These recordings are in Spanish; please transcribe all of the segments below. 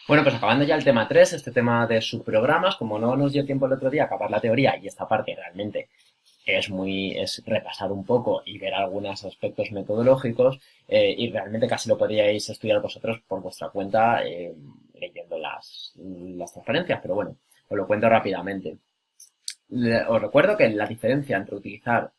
Bueno, pues acabando ya el tema 3, este tema de subprogramas, como no nos dio tiempo el otro día a acabar la teoría y esta parte realmente es repasar un poco y ver algunos aspectos metodológicos y realmente casi lo podríais estudiar vosotros por vuestra cuenta leyendo las transparencias, pero bueno, os lo cuento rápidamente. Os recuerdo que la diferencia entre utilizar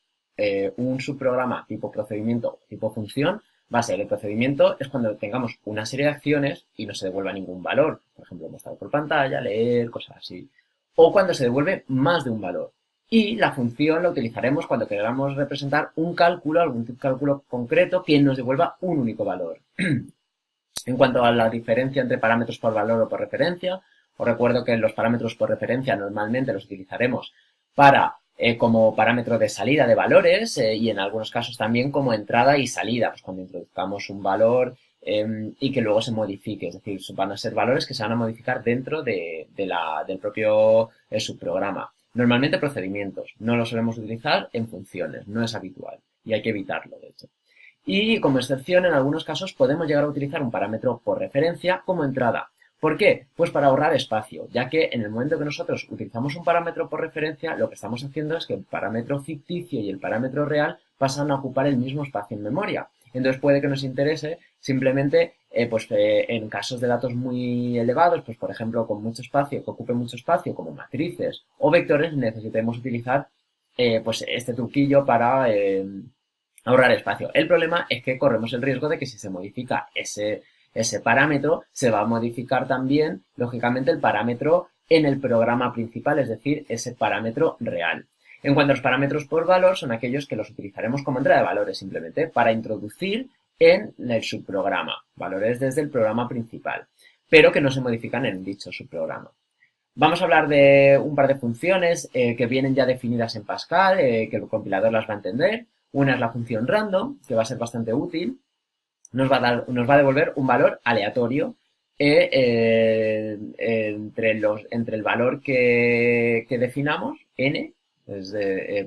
un subprograma tipo procedimiento o tipo función va a ser el procedimiento es cuando tengamos una serie de acciones y no se devuelva ningún valor. Por ejemplo, mostrar por pantalla, leer, cosas así. O cuando se devuelve más de un valor. Y la función la utilizaremos cuando queramos representar un cálculo, algún tipo de cálculo concreto que nos devuelva un único valor. En cuanto a la diferencia entre parámetros por valor o por referencia, os recuerdo que los parámetros por referencia normalmente los utilizaremos para como parámetro de salida de valores y en algunos casos también como entrada y salida, pues cuando introduzcamos un valor y que luego se modifique, es decir, van a ser valores que se van a modificar dentro del propio subprograma. Normalmente procedimientos, no los solemos utilizar en funciones, no es habitual y hay que evitarlo, de hecho. Y como excepción, en algunos casos podemos llegar a utilizar un parámetro por referencia como entrada. ¿Por qué? Pues para ahorrar espacio, ya que en el momento que nosotros utilizamos un parámetro por referencia, lo que estamos haciendo es que el parámetro ficticio y el parámetro real pasan a ocupar el mismo espacio en memoria. Entonces puede que nos interese simplemente, en casos de datos muy elevados, pues por ejemplo con mucho espacio, que ocupe mucho espacio, como matrices o vectores, necesitemos utilizar pues este truquillo para ahorrar espacio. El problema es que corremos el riesgo de que si se modifica ese parámetro, se va a modificar también, lógicamente, el parámetro en el programa principal, es decir, ese parámetro real. En cuanto a los parámetros por valor, son aquellos que los utilizaremos como entrada de valores simplemente para introducir en el subprograma, valores desde el programa principal, pero que no se modifican en dicho subprograma. Vamos a hablar de un par de funciones que vienen ya definidas en Pascal, que el compilador las va a entender. Una es la función random, que va a ser bastante útil. Nos va a devolver un valor aleatorio entre el valor que definamos, n, es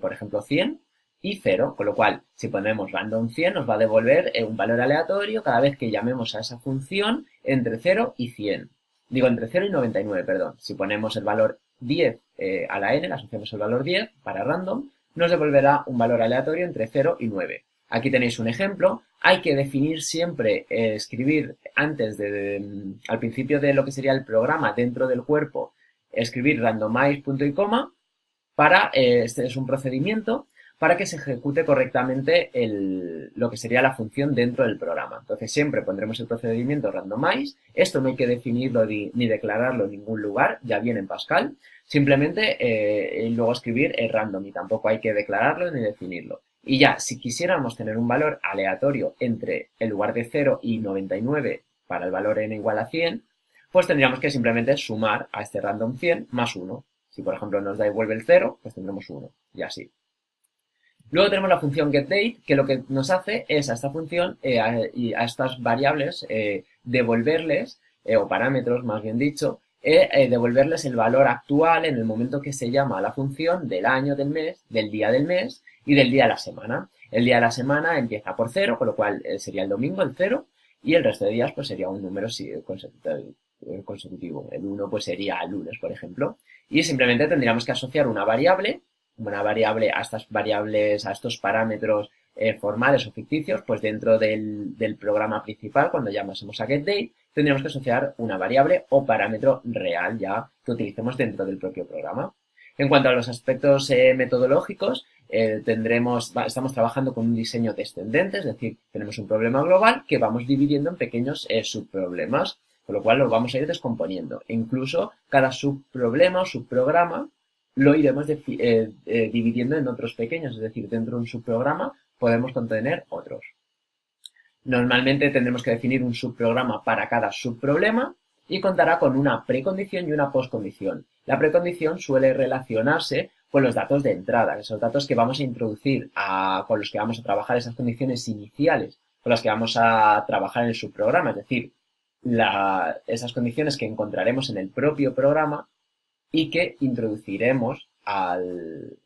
por ejemplo 100, y 0, con lo cual si ponemos random 100 nos va a devolver un valor aleatorio cada vez que llamemos a esa función entre 0 y 100. Digo, entre 0 y 99, perdón. Si ponemos el valor 10 a la n, le asociamos el valor 10 para random, nos devolverá un valor aleatorio entre 0 y 9. Aquí tenéis un ejemplo. Hay que definir siempre, escribir antes al principio de lo que sería el programa dentro del cuerpo, escribir randomize punto y coma para, este es un procedimiento para que se ejecute correctamente lo que sería la función dentro del programa. Entonces siempre pondremos el procedimiento randomize. Esto no hay que definirlo ni declararlo en ningún lugar, ya viene en Pascal. Simplemente luego escribir el random y tampoco hay que declararlo ni definirlo. Y ya, si quisiéramos tener un valor aleatorio entre el lugar de 0 y 99 para el valor n igual a 100, pues tendríamos que simplemente sumar a este random 100 más 1. Si por ejemplo nos devuelve el 0, pues tendremos 1 y así. Luego tenemos la función getDate, que lo que nos hace es a esta función y a estas variables devolverles, o parámetros más bien dicho, devolverles el valor actual en el momento que se llama a la función del año del mes, del día del mes y del día de la semana. El día de la semana empieza por 0, con lo cual sería el domingo el 0, y el resto de días pues sería un número consecutivo. El 1 pues sería el lunes, por ejemplo. Y simplemente tendríamos que asociar una variable a estas variables, a estos parámetros formales o ficticios, pues dentro del programa principal, cuando llamásemos a getDate, tendríamos que asociar una variable o parámetro real ya que utilicemos dentro del propio programa. En cuanto a los aspectos metodológicos, estamos trabajando con un diseño descendente, es decir, tenemos un problema global que vamos dividiendo en pequeños subproblemas, con lo cual lo vamos a ir descomponiendo. E incluso cada subproblema o subprograma lo iremos dividiendo en otros pequeños, es decir, dentro de un subprograma podemos contener otros. Normalmente tendremos que definir un subprograma para cada subproblema y contará con una precondición y una postcondición. La precondición suele relacionarse con los datos de entrada, esos datos que vamos a introducir, con los que vamos a trabajar esas condiciones iniciales, con las que vamos a trabajar en el subprograma, es decir, esas condiciones que encontraremos en el propio programa y que introduciremos al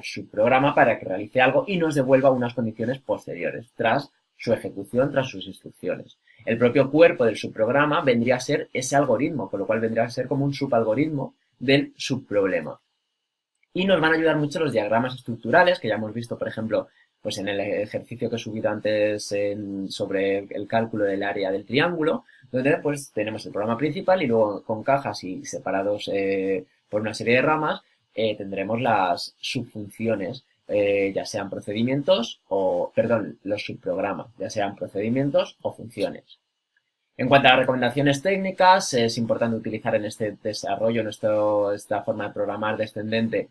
subprograma para que realice algo y nos devuelva unas condiciones posteriores tras su ejecución, tras sus instrucciones. El propio cuerpo del subprograma vendría a ser ese algoritmo, con lo cual vendría a ser como un subalgoritmo del subproblema. Y nos van a ayudar mucho los diagramas estructurales, que ya hemos visto, por ejemplo, pues en el ejercicio que he subido antes sobre el cálculo del área del triángulo, donde pues tenemos el programa principal y luego con cajas y separados por una serie de ramas, tendremos las subfunciones, ya sean procedimientos los subprogramas, ya sean procedimientos o funciones. En cuanto a las recomendaciones técnicas, es importante utilizar en este desarrollo, en esta forma de programar descendente,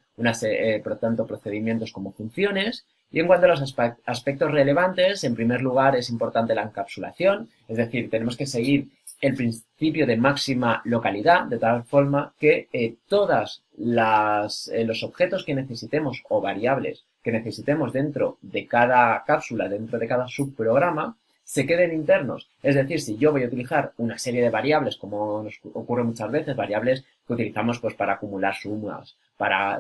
por tanto, procedimientos como funciones. Y en cuanto a los aspectos relevantes, en primer lugar es importante la encapsulación, es decir, tenemos que seguir el principio de máxima localidad, de tal forma que todos los objetos que necesitemos o variables que necesitemos dentro de cada cápsula, dentro de cada subprograma, se queden internos. Es decir, si yo voy a utilizar una serie de variables, como nos ocurre muchas veces, variables que utilizamos pues para acumular sumas,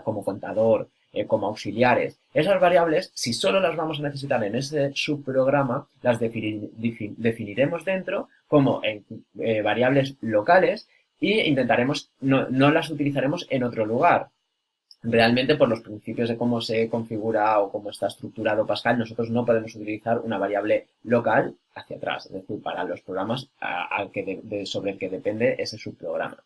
como contador, como auxiliares, esas variables, si solo las vamos a necesitar en ese subprograma, las definiremos dentro como variables locales e intentaremos, no las utilizaremos en otro lugar. Realmente, por los principios de cómo se configura o cómo está estructurado Pascal, nosotros no podemos utilizar una variable local hacia atrás, es decir, para los programas sobre el que depende ese subprograma.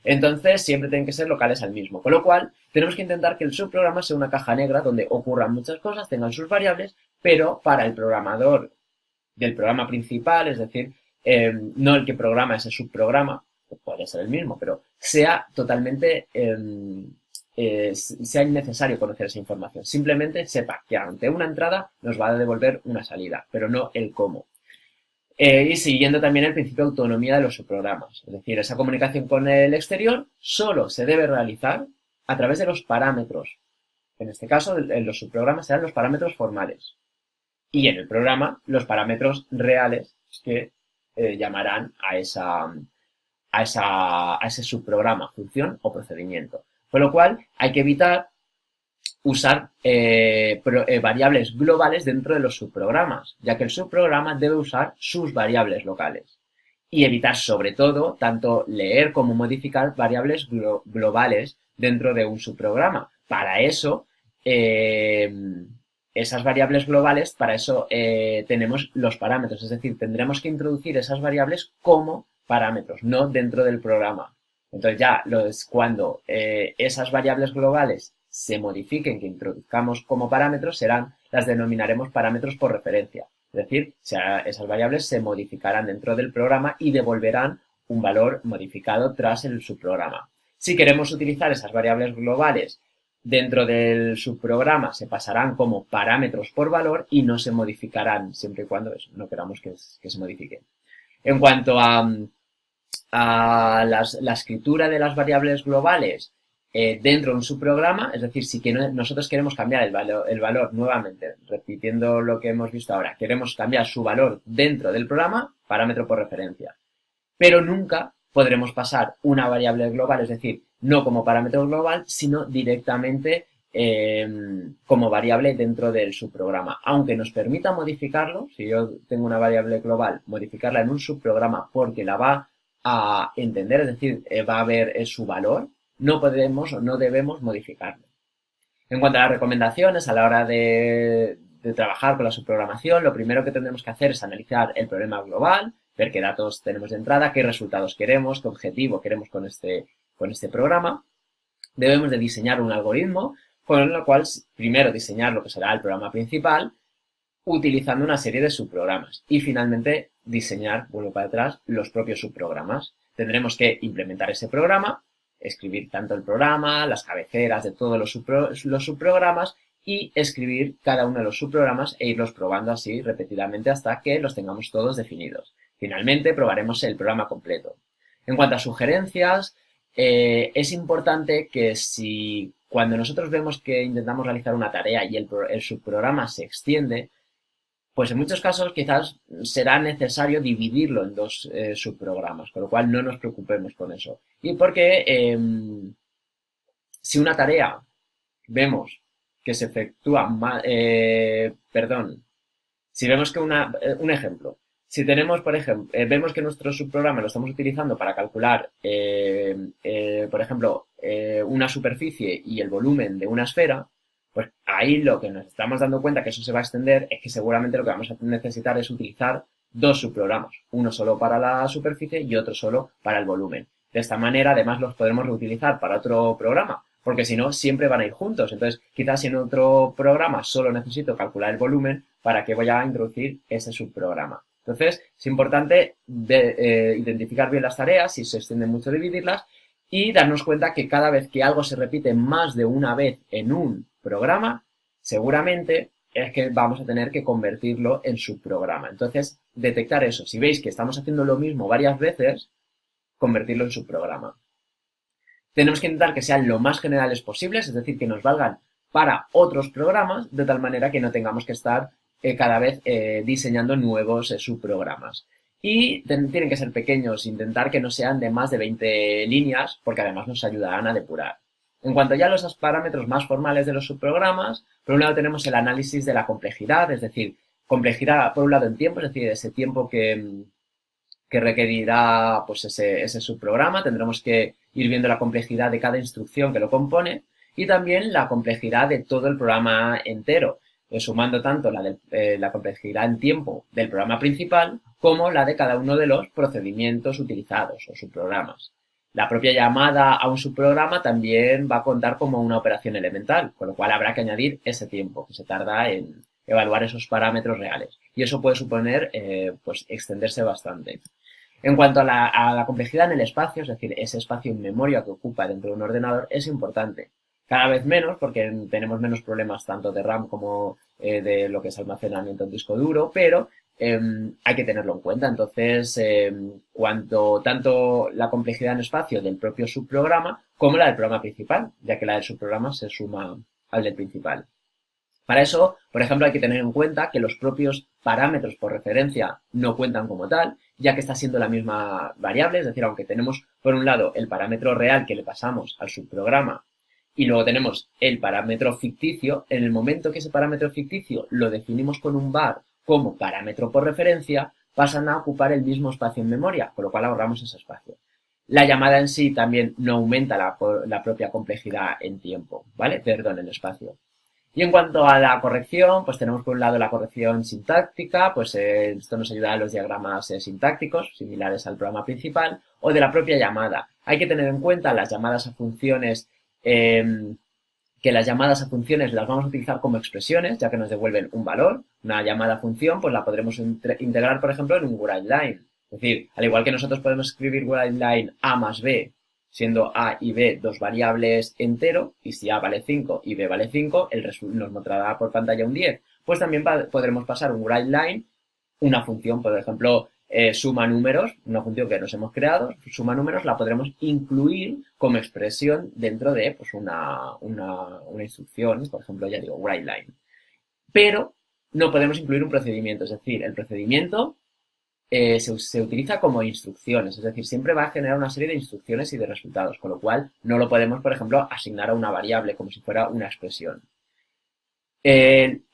Entonces, siempre tienen que ser locales al mismo, con lo cual tenemos que intentar que el subprograma sea una caja negra donde ocurran muchas cosas, tengan sus variables, pero para el programador del programa principal, es decir, no el que programa ese subprograma, que puede ser el mismo, pero sea totalmente sea innecesario conocer esa información. Simplemente sepa que ante una entrada nos va a devolver una salida, pero no el cómo. Y siguiendo también el principio de autonomía de los subprogramas. Es decir, esa comunicación con el exterior solo se debe realizar a través de los parámetros. En este caso, en los subprogramas serán los parámetros formales. Y en el programa, los parámetros reales que llamarán a ese subprograma, función o procedimiento. Con lo cual, hay que evitar usar variables globales dentro de los subprogramas, ya que el subprograma debe usar sus variables locales. Y evitar, sobre todo, tanto leer como modificar variables globales dentro de un subprograma. Para eso, esas variables globales, para eso tenemos los parámetros. Es decir, tendremos que introducir esas variables como parámetros, no dentro del programa. Entonces ya cuando esas variables globales se modifiquen, que introduzcamos como parámetros, las denominaremos parámetros por referencia. Es decir, esas variables se modificarán dentro del programa y devolverán un valor modificado tras el subprograma. Si queremos utilizar esas variables globales dentro del subprograma, se pasarán como parámetros por valor y no se modificarán, siempre y cuando no queramos que se modifiquen. En cuanto a la escritura de las variables globales dentro de un subprograma, es decir, si nosotros queremos cambiar el valor nuevamente, repitiendo lo que hemos visto ahora, queremos cambiar su valor dentro del programa, parámetro por referencia. Pero nunca podremos pasar una variable global, es decir, no como parámetro global, sino directamente como variable dentro del subprograma. Aunque nos permita modificarlo, si yo tengo una variable global, modificarla en un subprograma porque la va a entender, es decir, va a ver su valor, no podemos o no debemos modificarlo. En cuanto a las recomendaciones, a la hora de trabajar con la subprogramación, lo primero que tendremos que hacer es analizar el problema global, ver qué datos tenemos de entrada, qué resultados queremos, qué objetivo queremos con este programa. Debemos de diseñar un algoritmo con el cual primero diseñar lo que será el programa principal, utilizando una serie de subprogramas. Y finalmente diseñar, vuelvo para atrás, los propios subprogramas. Tendremos que implementar ese programa, escribir tanto el programa, las cabeceras de todos los subprogramas y escribir cada uno de los subprogramas e irlos probando así repetidamente hasta que los tengamos todos definidos. Finalmente probaremos el programa completo. En cuanto a sugerencias, es importante que cuando nosotros vemos que intentamos realizar una tarea y el subprograma se extiende, pues en muchos casos quizás será necesario dividirlo en dos subprogramas, con lo cual no nos preocupemos con eso. Y porque si una tarea vemos que se efectúa si vemos que un ejemplo, Si tenemos, por ejemplo, vemos que nuestro subprograma lo estamos utilizando para calcular, por ejemplo, una superficie y el volumen de una esfera, pues ahí lo que nos estamos dando cuenta que eso se va a extender es que seguramente lo que vamos a necesitar es utilizar dos subprogramas, uno solo para la superficie y otro solo para el volumen. De esta manera, además, los podremos reutilizar para otro programa, porque si no, siempre van a ir juntos. Entonces, quizás si en otro programa solo necesito calcular el volumen, ¿para qué voy a introducir ese subprograma? Entonces, es importante identificar bien las tareas, si se extiende mucho dividirlas, y darnos cuenta que cada vez que algo se repite más de una vez en un programa, seguramente es que vamos a tener que convertirlo en subprograma. Entonces, detectar eso. Si veis que estamos haciendo lo mismo varias veces, convertirlo en subprograma. Tenemos que intentar que sean lo más generales posibles, es decir, que nos valgan para otros programas, de tal manera que no tengamos que estar cada vez diseñando nuevos subprogramas. Y tienen que ser pequeños, intentar que no sean de más de 20 líneas, porque además nos ayudarán a depurar. En cuanto ya a los parámetros más formales de los subprogramas, por un lado tenemos el análisis de la complejidad, es decir, complejidad por un lado en tiempo, es decir, ese tiempo que requerirá pues ese subprograma. Tendremos que ir viendo la complejidad de cada instrucción que lo compone y también la complejidad de todo el programa entero, sumando tanto la complejidad en tiempo del programa principal como la de cada uno de los procedimientos utilizados o subprogramas. La propia llamada a un subprograma también va a contar como una operación elemental, con lo cual habrá que añadir ese tiempo que se tarda en evaluar esos parámetros reales. Y eso puede suponer pues extenderse bastante. En cuanto a la complejidad en el espacio, es decir, ese espacio en memoria que ocupa dentro de un ordenador, es importante. Cada vez menos, porque tenemos menos problemas tanto de RAM como de lo que es almacenamiento en disco duro, pero hay que tenerlo en cuenta. Entonces, tanto la complejidad en espacio del propio subprograma como la del programa principal, ya que la del subprograma se suma al del principal. Para eso, por ejemplo, hay que tener en cuenta que los propios parámetros por referencia no cuentan como tal, ya que está siendo la misma variable, es decir, aunque tenemos por un lado el parámetro real que le pasamos al subprograma y luego tenemos el parámetro ficticio, en el momento que ese parámetro ficticio lo definimos con un var como parámetro por referencia, pasan a ocupar el mismo espacio en memoria, con lo cual ahorramos ese espacio. La llamada en sí también no aumenta la propia complejidad en tiempo, ¿vale? Perdón, en espacio. Y en cuanto a la corrección, pues tenemos por un lado la corrección sintáctica, pues esto nos ayuda a los diagramas sintácticos, similares al programa principal, o de la propia llamada. Hay que tener en cuenta las llamadas a funciones, que las llamadas a funciones las vamos a utilizar como expresiones, ya que nos devuelven un valor. Una llamada a función, pues la podremos integrar, por ejemplo, en un WriteLine. Es decir, al igual que nosotros podemos escribir WriteLine A más B, siendo A y B dos variables entero, y si A vale 5 y B vale 5, nos mostrará por pantalla un 10. Pues también podremos pasar un WriteLine, una función, por ejemplo, suma números, una función que nos hemos creado, suma números, la podremos incluir como expresión dentro de pues, una instrucción, por ejemplo, ya digo, WriteLine. Pero no podemos incluir un procedimiento, es decir, el procedimiento se utiliza como instrucciones, es decir, siempre va a generar una serie de instrucciones y de resultados, con lo cual no lo podemos, por ejemplo, asignar a una variable como si fuera una expresión.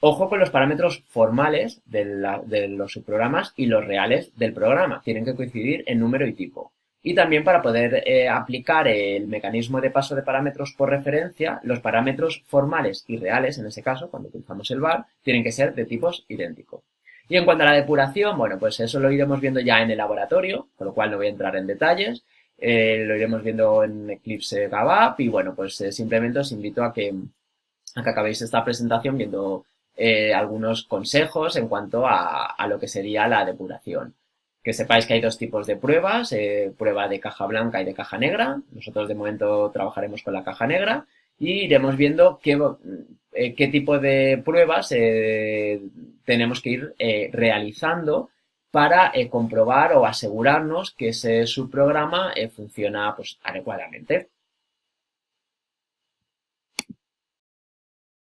Ojo con los parámetros formales de los subprogramas y los reales del programa. Tienen que coincidir en número y tipo. Y también para poder aplicar el mecanismo de paso de parámetros por referencia, los parámetros formales y reales, en ese caso, cuando utilizamos el var, tienen que ser de tipos idénticos. Y en cuanto a la depuración, bueno, pues eso lo iremos viendo ya en el laboratorio, con lo cual no voy a entrar en detalles. Lo iremos viendo en Eclipse GAVAP y bueno, pues simplemente os invito a que acabéis esta presentación viendo algunos consejos en cuanto a lo que sería la depuración. Que sepáis que hay dos tipos de pruebas, prueba de caja blanca y de caja negra. Nosotros de momento trabajaremos con la caja negra y iremos viendo qué tipo de pruebas tenemos que ir realizando para comprobar o asegurarnos que ese subprograma funciona pues, adecuadamente.